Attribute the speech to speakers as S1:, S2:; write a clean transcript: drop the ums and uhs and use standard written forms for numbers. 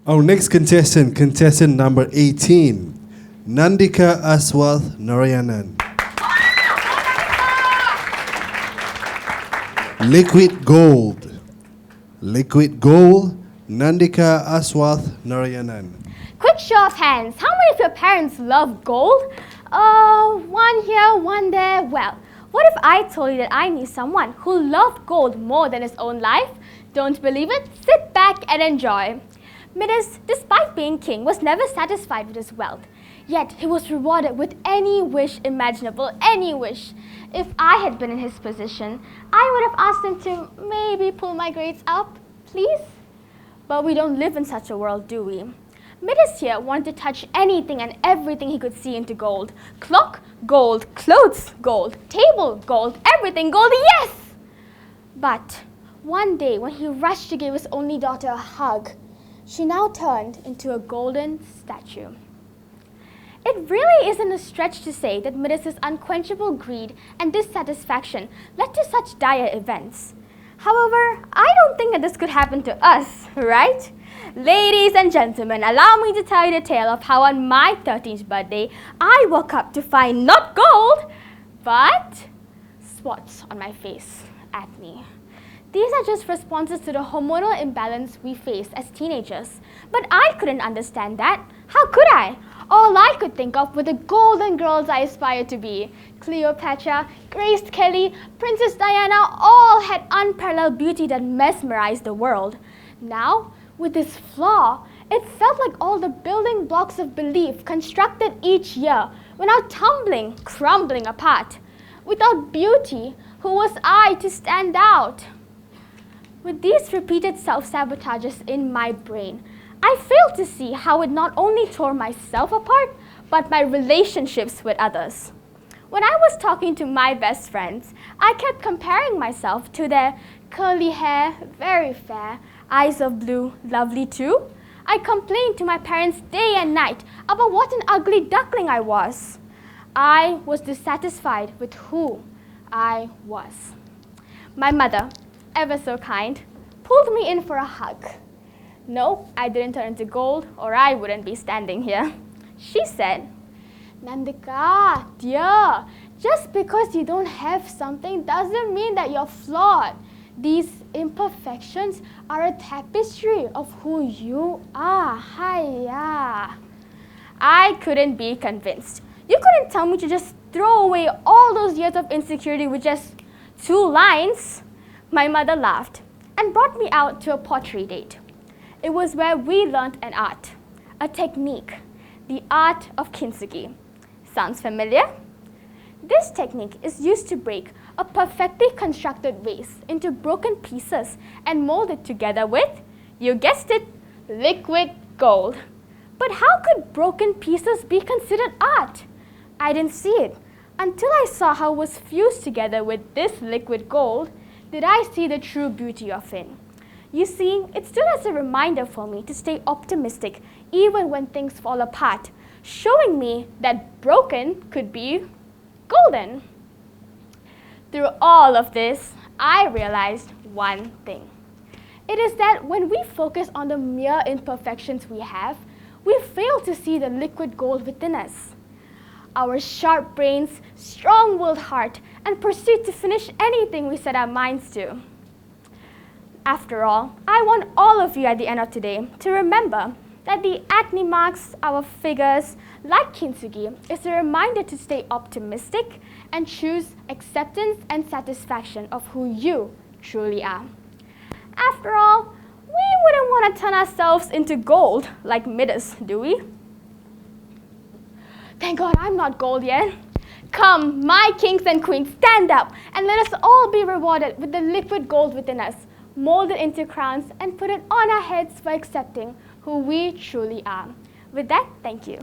S1: Our next contestant, contestant number 18, Nandika Aswath Narayanan. Liquid gold. Liquid gold, Nandika Aswath Narayanan.
S2: Quick show of hands. How many of your parents love gold? One here, one there. Well, what if I told you that I knew someone who loved gold more than his own life? Don't believe it? Sit back and enjoy. Midas, despite being king, was never satisfied with his wealth. Yet he was rewarded with any wish imaginable, any wish. If I had been in his position, I would have asked him to maybe pull my grades up, please? But we don't live in such a world, do we? Midas here wanted to touch anything and everything he could see into gold. Clock, gold. Clothes, gold. Table, gold. Everything gold, yes! But one day when he rushed to give his only daughter a hug, she now turned into a golden statue. It really isn't a stretch to say that Midas's unquenchable greed and dissatisfaction led to such dire events. However, I don't think that this could happen to us, right? Ladies and gentlemen, allow me to tell you the tale of how on my 13th birthday, I woke up to find not gold, but spots on my face, acne. These are just responses to the hormonal imbalance we face as teenagers. But I couldn't understand that. How could I? All I could think of were the golden girls I aspired to be. Cleopatra, Grace Kelly, Princess Diana all had unparalleled beauty that mesmerized the world. Now, with this flaw, it felt like all the building blocks of belief constructed each year were now tumbling, crumbling apart. Without beauty, who was I to stand out? With these repeated self-sabotages in my brain, I failed to see how it not only tore myself apart, but my relationships with others. When I was talking to my best friends, I kept comparing myself to their curly hair, very fair, eyes of blue, lovely too. I complained to my parents day and night about what an ugly duckling I was. I was dissatisfied with who I was. My mother, ever so kind, pulled me in for a hug. No, I didn't turn into gold or I wouldn't be standing here. She said, Nandika, dear, just because you don't have something doesn't mean that you're flawed. These imperfections are a tapestry of who you are. Hiya. I couldn't be convinced. You couldn't tell me to just throw away all those years of insecurity with just 2 lines. My mother laughed and brought me out to a pottery date. It was where we learned an art, a technique, the art of kintsugi. Sounds familiar? This technique is used to break a perfectly constructed vase into broken pieces and mold it together with, you guessed it, liquid gold. But how could broken pieces be considered art? I didn't see it until I saw how it was fused together with this liquid gold. Did I see the true beauty of it? You see, it stood as a reminder for me to stay optimistic even when things fall apart, showing me that broken could be golden. Through all of this, I realized one thing. It is that when we focus on the mere imperfections we have, we fail to see the liquid gold within us. Our sharp brains, strong-willed heart, and pursuit to finish anything we set our minds to. After all, I want all of you at the end of today to remember that the acne marks our figures like kintsugi is a reminder to stay optimistic and choose acceptance and satisfaction of who you truly are. After all, we wouldn't want to turn ourselves into gold like Midas, do we? Thank God I'm not gold yet. Come, my kings and queens, stand up and let us all be rewarded with the liquid gold within us, mold it into crowns and put it on our heads for accepting who we truly are. With that, thank you.